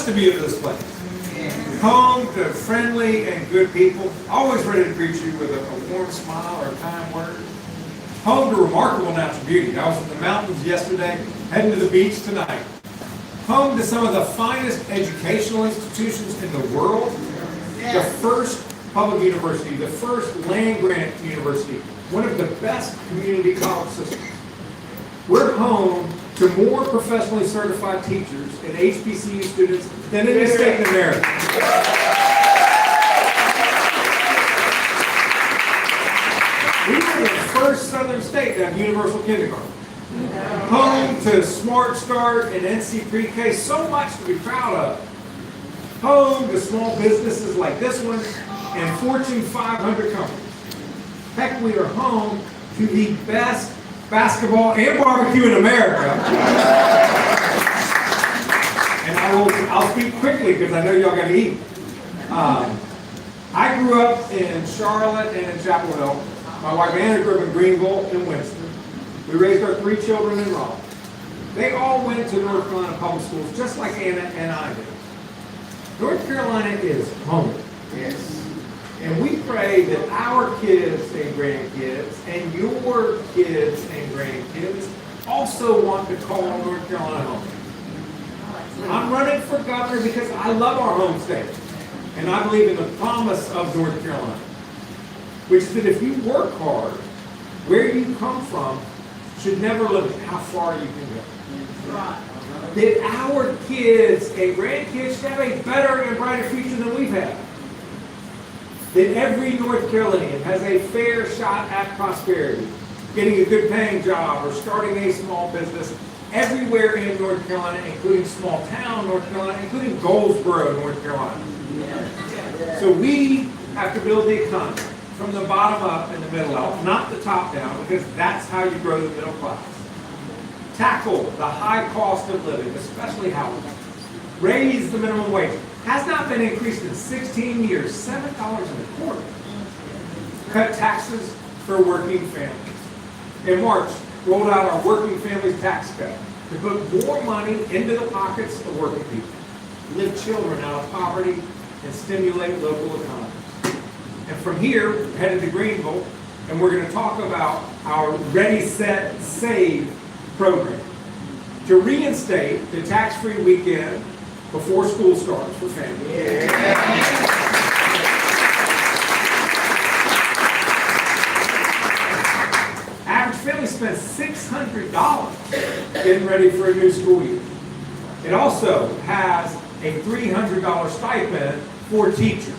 blessed to be at this place. Home to friendly and good people, always ready to greet you with a warm smile or a kind word. Home to remarkable natural beauty. I was in the mountains yesterday, heading to the beach tonight. Home to some of the finest educational institutions in the world. The first public university, the first land-grant university, one of the best community college systems. We're home to more professionally certified teachers and HBCU students than any state in America. We were the first southern state to have universal kindergarten. Home to Smart Start and NC Pre-K, so much to be proud of. Home to small businesses like this one and Fortune 500 companies. Heck, we are home to the best basketball and barbecue in America. And I'll speak quickly because I know y'all got to eat. I grew up in Charlotte and in Chapel Hill. My wife Anna grew up in Greenville and Winston. We raised our 3 children in Raleigh. They all went to North Carolina public schools just like Anna and I did. North Carolina is home. Yes. And we pray that our kids and grandkids and your kids and grandkids also want to call North Carolina home. I'm running for governor because I love our home state. And I believe in the promise of North Carolina, which is that if you work hard, where you come from should never limit how far you can go. That our kids and grandkids should have a better and brighter future than we've had. That every North Carolinian has a fair shot at prosperity, getting a good paying job or starting a small business everywhere in North Carolina, including small town North Carolina, including Goldsboro, North Carolina. So we have to build the economy from the bottom up and the middle out, not the top down, because that's how you grow the middle class. Tackle the high cost of living, especially housing. Raise the minimum wage. Has not been increased in 16 years, $7.25. Cut taxes for working families. In March, rolled out our working families tax cut to put more money into the pockets of working people, lift children out of poverty, and stimulate local economies. And from here, we're headed to Greenville, and we're going to talk about our Ready, Set, Save program to reinstate the tax-free weekend before school starts for families. Average family spends $600 getting ready for a new school year. It also has a $300 stipend for teachers.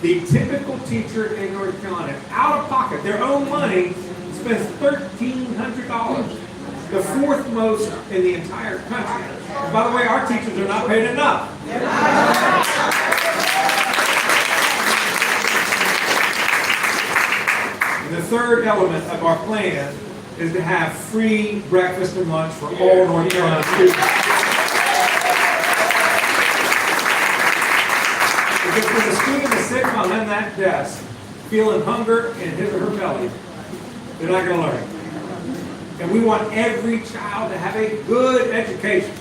The typical teacher in North Carolina, out of pocket, their own money, spends $1,300. The 4th most in the entire country. And by the way, our teachers are not paid enough. And the third element of our plan is to have free breakfast and lunch for all North Carolina students. Because when the student is sitting behind that desk, feeling hunger in his or her belly, they're not going to learn. And we want every child to have a good education,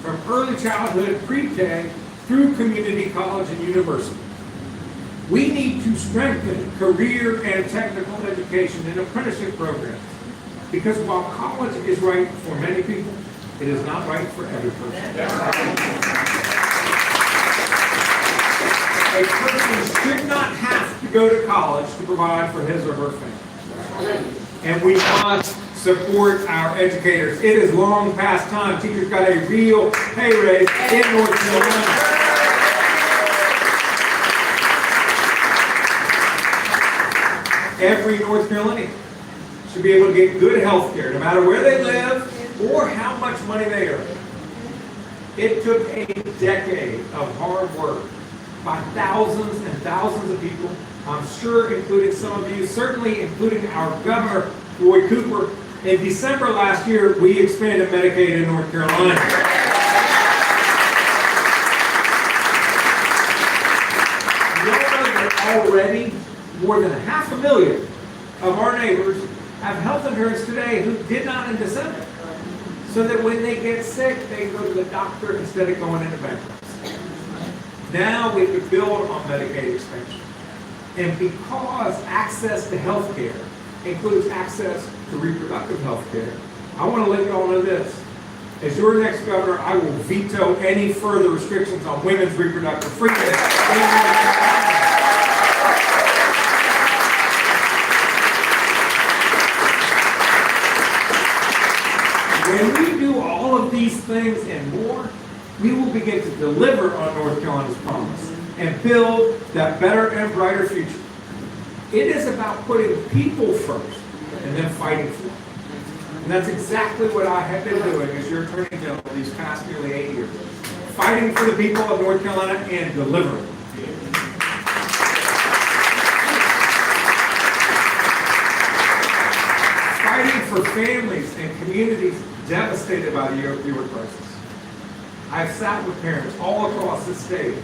from early childhood, pre-K, through community college and university. We need to strengthen career and technical education and apprenticeship programs, because while college is right for many people, it is not right for every person. A person should not have to go to college to provide for his or her family. And we must support our educators. It is long past time teachers got a real pay raise in North Carolina. Every North Carolinian should be able to get good health care, no matter where they live or how much money they earn. It took a decade of hard work by thousands and thousands of people, I'm sure including some of you, certainly including our Governor, Roy Cooper. In December last year, we expanded Medicaid in North Carolina. You know that already more than 500,000 of our neighbors have health insurance today who did not in December. So that when they get sick, they go to the doctor instead of going into bankruptcy. Now we could build on Medicaid expansion. And because access to health care includes access to reproductive health care, I want to let you all know this. As your next governor, I will veto any further restrictions on women's reproductive freedom. When we do all of these things and more, we will begin to deliver on North Carolina's promise and build that better and brighter future. It is about putting people first and then fighting for them. And that's exactly what I have been doing as your Attorney General these past nearly 8 years. Fighting for the people of North Carolina and delivering. Fighting for families and communities devastated by the opioid crisis. I've sat with parents all across the state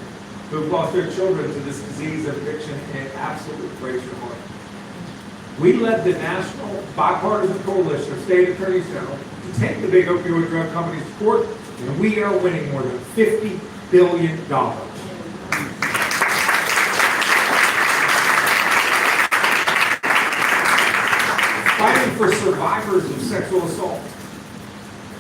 who have lost their children to this disease of addiction, and it absolutely breaks your heart. We led the national bipartisan coalition of state attorneys general to take the big opioid drug companies to court, and we are winning more than $50 billion. Fighting for survivors of sexual assault.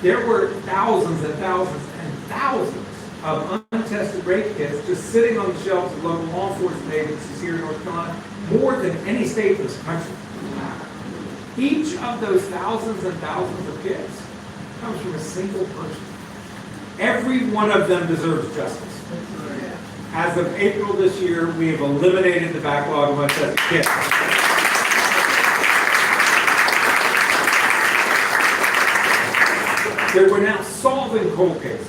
There were thousands and thousands and thousands of untested rape kits just sitting on the shelves of local law enforcement agencies here in North Carolina, more than any state in this country. Each of those thousands and thousands of kits comes from a single person. Every one of them deserves justice. As of April this year, we have eliminated the backlog of untested kits. That we're now solving cold cases.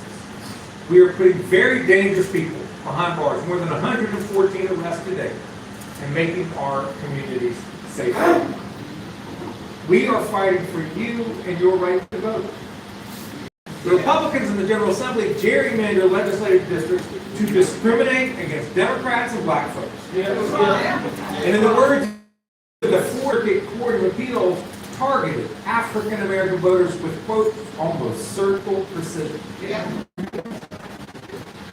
We are putting very dangerous people behind bars, more than 114 arrests today, and making our communities safer. We are fighting for you and your right to vote. The Republicans in the General Assembly gerrymander legislative districts to discriminate against Democrats and black folks. And in the words of the Fourth Circuit Court of Appeals, targeted African American voters with, quote, almost surgical precision.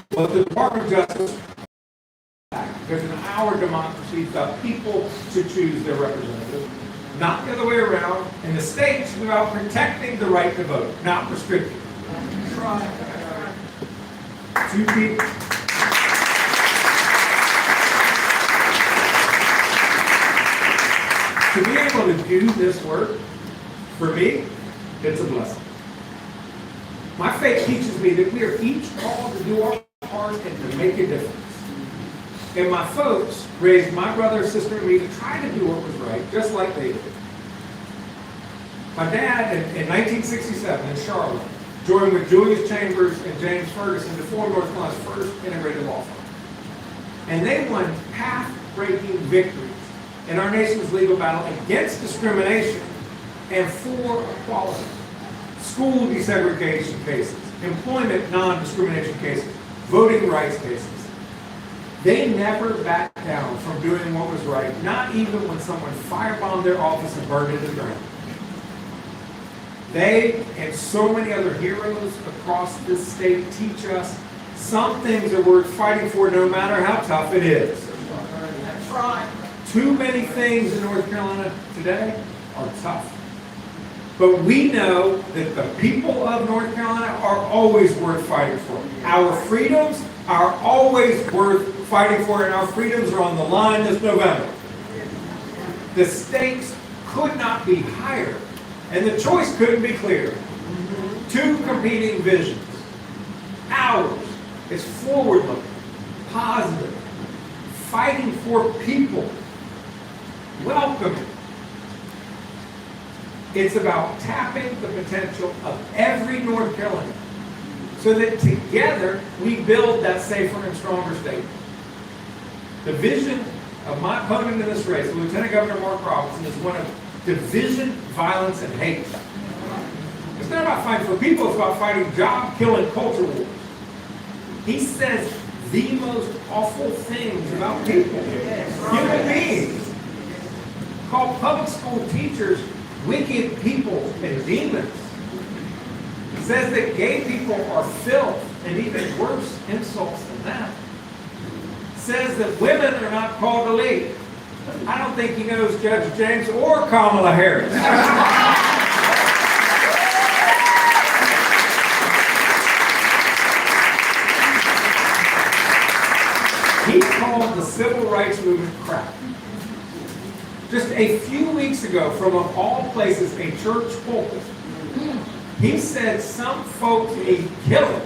But the Department of Justice, because in our democracy, it's about people to choose their representative, not the other way around. And the state's about protecting the right to vote, not restricting it. Two people. To be able to do this work, for me, it's a blessing. My faith teaches me that we are each called to do our part and to make a difference. And my folks raised my brother, sister, and me to try to do what was right, just like they did. My dad, in 1967 in Charlotte, joined with Julius Chambers and James Ferguson to form North Carolina's first integrated law firm. And they won path-breaking victories in our nation's legal battle against discrimination and for equality. School desegregation cases, employment non-discrimination cases, voting rights cases. They never backed down from doing what was right, not even when someone firebombed their office and burned it to the ground. They and so many other heroes across this state teach us some things are worth fighting for no matter how tough it is. That's right. Too many things in North Carolina today are tough. But we know that the people of North Carolina are always worth fighting for. Our freedoms are always worth fighting for, and our freedoms are on the line this November. The stakes could not be higher, and the choice couldn't be clearer. Two competing visions. Ours is forward-looking, positive, fighting for people, welcoming. It's about tapping the potential of every North Carolinian so that together we build that safer and stronger state. The vision of my opponent in this race, Lieutenant Governor Mark Robinson, is one of division, violence, and hate. It's not about fighting for people, it's about fighting job-killing culture wars. He says the most awful things about people, human beings. Call public school teachers wicked people and demons. He says that gay people are filth and even worse insults than that. says that women are not called to lead. I don't think he knows Judge James or Kamala Harris. He called the civil rights movement crap. Just a few weeks ago, from of all places, a church pulpit, he said some folks need killing.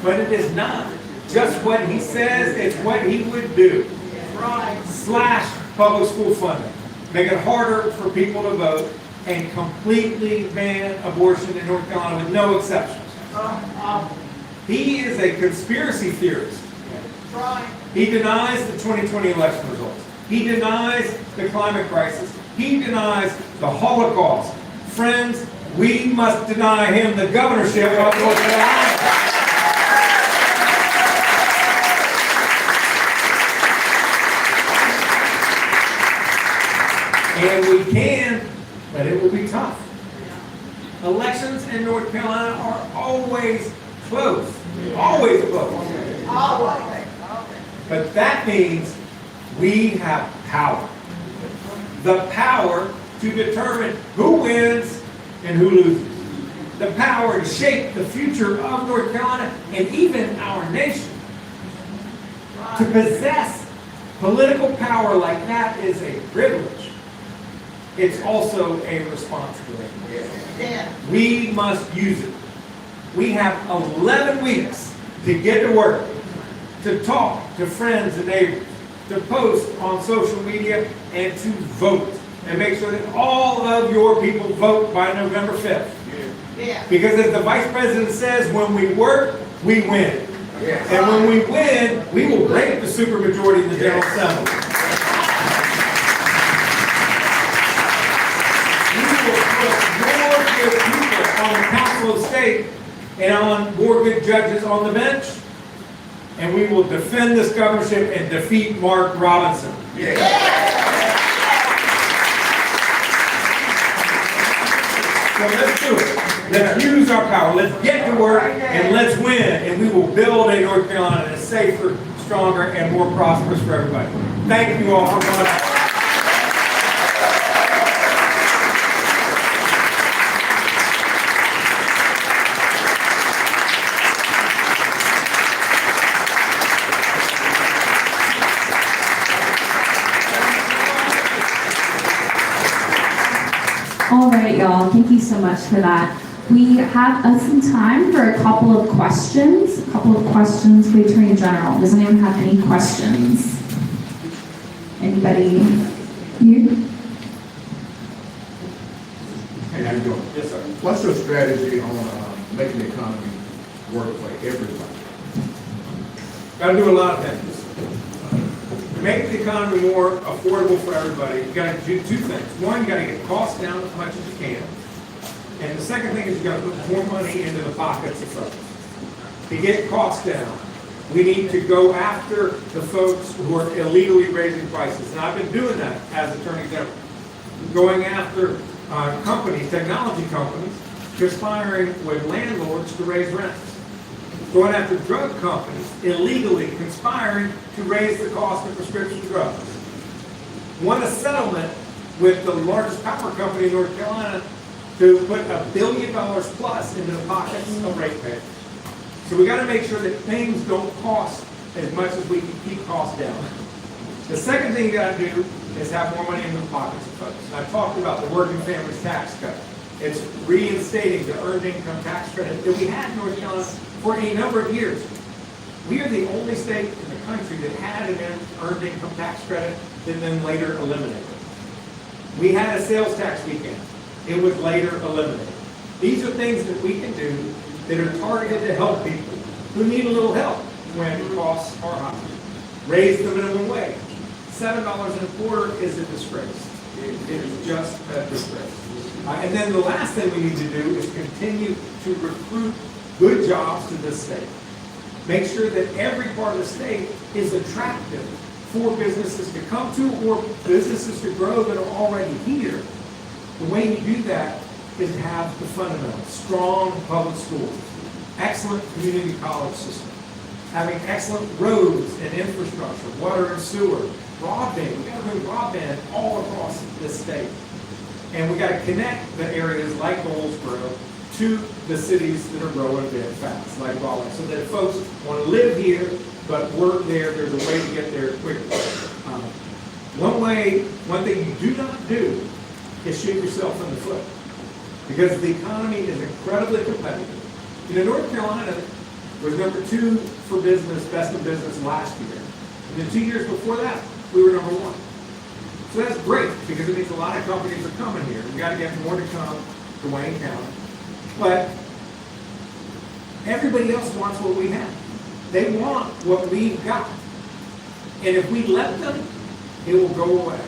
But it is not just what he says, it's what he would do. Slash public school funding. Make it harder for people to vote and completely ban abortion in North Carolina with no exceptions. He is a conspiracy theorist. He denies the 2020 election results. He denies the climate crisis. He denies the Holocaust. Friends, we must deny him the governorship of North Carolina. And we can, but it will be tough. Elections in North Carolina are always close. Always close. But that means we have power. The power to determine who wins and who loses. The power to shape the future of North Carolina and even our nation. To possess political power like that is a privilege. It's also a responsibility. We must use it. We have 11 weeks to get to work, to talk to friends and neighbors, to post on social media, and to vote. And make sure that all of your people vote by November 5th. Because as the Vice President says, when we work, we win. And when we win, we will break the supermajority in the General Assembly. Good people on the Council of State and on more good judges on the bench, and we will defend this governorship and defeat Mark Robinson. So let's do it. Let's use our power. Let's get to work and let's win, and we will build a North Carolina that is safer, stronger, and more prosperous for everybody. Thank you all for coming. All right, y'all. Thank you so much for that. We have some time for a couple of questions. A couple of questions for the Attorney General. Does anyone have any questions? Anybody? You? Hey, how you doing? Yes, sir. What's your strategy on making the economy work for everybody? Got to do a lot of things. Make the economy more affordable for everybody. You got to do two things. One, you got to get costs down as much as you can. And the second thing is you got to put more money into the pockets of folks. To get costs down, we need to go after the folks who are illegally raising prices. And I've been doing that as Attorney General. Going after companies, technology companies, conspiring with landlords to raise rents. Going after drug companies, illegally conspiring to raise the cost of prescription drugs. Won a settlement with the largest power company in North Carolina to put $1 billion plus into the pockets of ratepayers. So we got to make sure that things don't cost as much as we can keep costs down. The second thing you got to do is have more money in the pockets of folks. I talked about the working families tax cut. It's reinstating the earned income tax credit that we had in North Carolina for a number of years. We are the only state in the country that had an earned income tax credit and then later eliminated. We had a sales tax weekend. It was later eliminated. These are things that we can do that are targeted to help people who need a little help when costs are high. Raise the minimum wage. $7.25 is a disgrace. It is just a disgrace. And then the last thing we need to do is continue to recruit good jobs to this state. Make sure that every part of the state is attractive for businesses to come to or businesses to grow that are already here. The way you do that is to have the fundamentals, strong public schools, excellent community college system, having excellent roads and infrastructure, water and sewer, broadband. We got to bring broadband all across this state. And we got to connect the areas like Goldsboro to the cities that are growing very fast, like Raleigh, so that if folks want to live here but work there, there's a way to get there quickly. One thing you do not do is shoot yourself in the foot, because the economy is incredibly competitive. You know, North Carolina was number 2 for business, best of business last year. And the 2 years before that, we were number 1. So that's great, because it means a lot of companies are coming here. We got to get more to come to Wayne County. But everybody else wants what we have. They want what we've got. And if we let them, it will go away.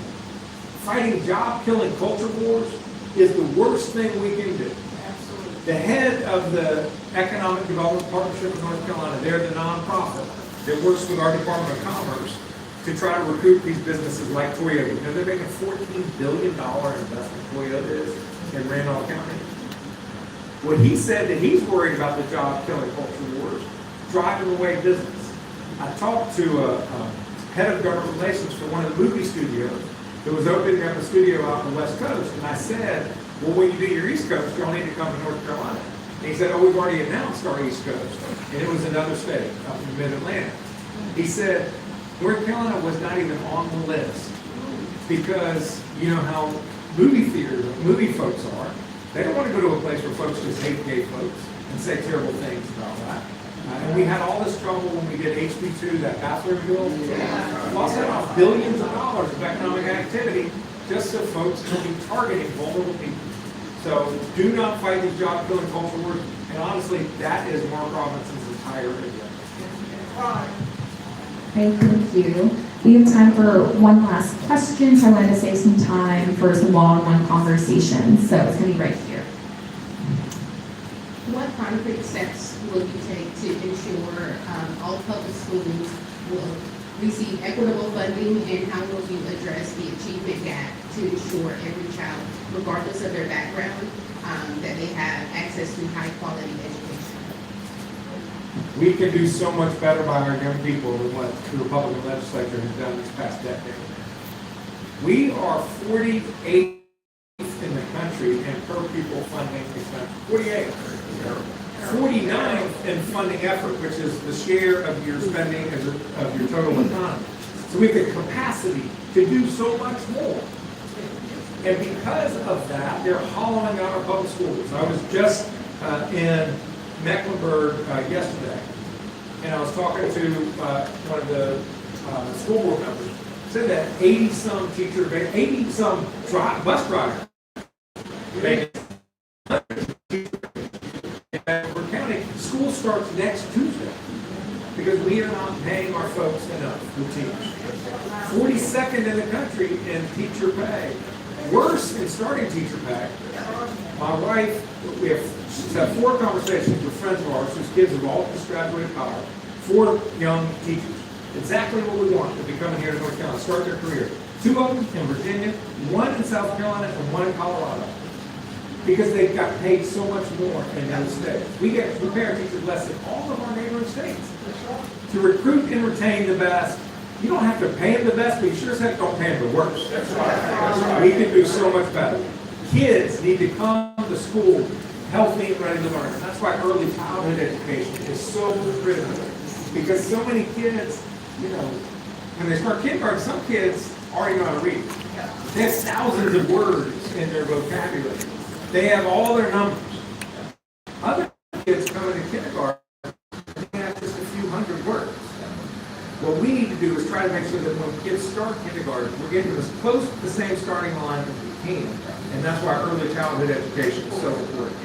Fighting job-killing culture wars is the worst thing we can do. Absolutely. The head of the Economic Development Partnership of North Carolina, they're the nonprofit that works with our Department of Commerce to try to recruit these businesses like Toyota. You know, they're making $14 billion investment, Toyota is, in Randolph County. When he said that he's worried about the job-killing culture wars, driving away business. I talked to a head of government relations for one of the movie studios that was opening up a studio out on the West Coast, and I said, well, when you do your East Coast, you'll need to come to North Carolina. And he said, oh, we've already announced our East Coast, and it was another state, up in Mid-Atlantic. He said, North Carolina was not even on the list, because you know how movie folks are. They don't want to go to a place where folks just hate gay folks and say terrible things about that. And we had all this trouble when we did HB2, that bathroom bill. We lost out billions of dollars of economic activity just so folks can be targeting vulnerable people. So do not fight these job-killing culture wars. And honestly, that is Mark Robinson's entire agenda. Thank you. We have time for one last question, so I wanted to save some time for some one-on-one conversations. So it's going to be right here. What concrete steps will you take to ensure all public schools will receive equitable funding, and how will you address the achievement gap to ensure every child, regardless of their background, that they have access to high-quality education? We can do so much better by our young people than what the Republican legislature has done this past decade. We are 48th in the country in per pupil funding expense. 48th. 49th in funding effort, which is the share of your spending of your total economy. So we have the capacity to do so much more. And because of that, they're hollowing out our public schools. I was just in Mecklenburg yesterday, and I was talking to one of the school board members. Said that 80-some bus drivers in Mecklenburg County. School starts next Tuesday because we are not paying our folks enough to teach. 42nd in the country in teacher pay. Worse in starting teacher pay. My wife, she's had 4 conversations with friends of ours whose kids have all just graduated college. 4 young teachers. Exactly what we want to be coming here to North Carolina, start their career. 2 of them in Virginia, 1 in South Carolina, and 1 in Colorado. Because they've got paid so much more in those states. We get to prepare teachers less than all of our neighboring states. To recruit and retain the best, you don't have to pay them the best, but you sure as heck don't pay them the worst. That's right. We can do so much better. Kids need to come to school healthy and ready to learn. And that's why early childhood education is so critical. Because so many kids, you know, when they start kindergarten, some kids already know how to read. They have thousands of words in their vocabulary. They have all their numbers. Other kids coming to kindergarten, they have just a few hundred words. What we need to do is try to make sure that when kids start kindergarten, we're getting them as close to the same starting line as we can. And that's why early childhood education is so important.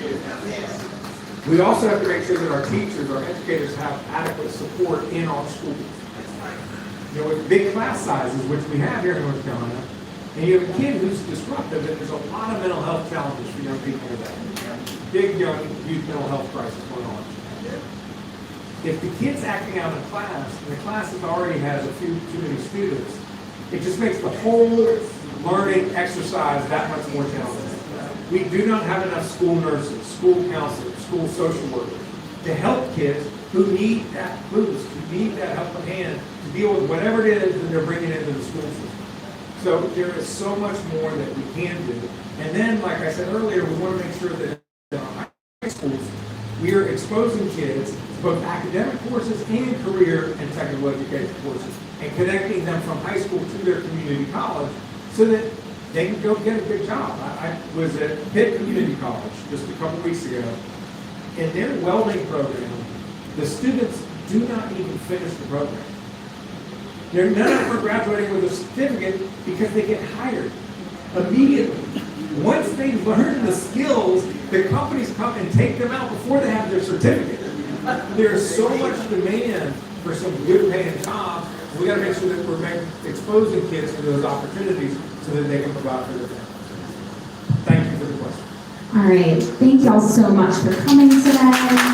We also have to make sure that our teachers, our educators have adequate support in our schools. You know, with big class sizes, which we have here in North Carolina, and you have a kid who's disruptive, and there's a lot of mental health challenges for young people today. Big young youth mental health crisis going on. If the kid's acting out in class, and the class already has a few too many students, it just makes the whole learning exercise that much more challenging. We do not have enough school nurses, school counselors, school social workers to help kids who need that boost, who need that helping hand to deal with whatever it is that they're bringing into the school system. So there is so much more that we can do. And then, like I said earlier, we want to make sure that in our high schools, we are exposing kids to both academic courses and career and technical education courses, and connecting them from high school to their community college so that they can go get a good job. I was at Pitt Community College just a couple weeks ago. In their welding program, the students do not even finish the program. None of them are graduating with a certificate because they get hired immediately. Once they learn the skills, the companies come and take them out before they have their certificate. There's so much demand for some good paying jobs. We got to make sure that we're exposing kids to those opportunities so that they can provide for their families. Thank you for the question. All right, thank y'all so much for coming today.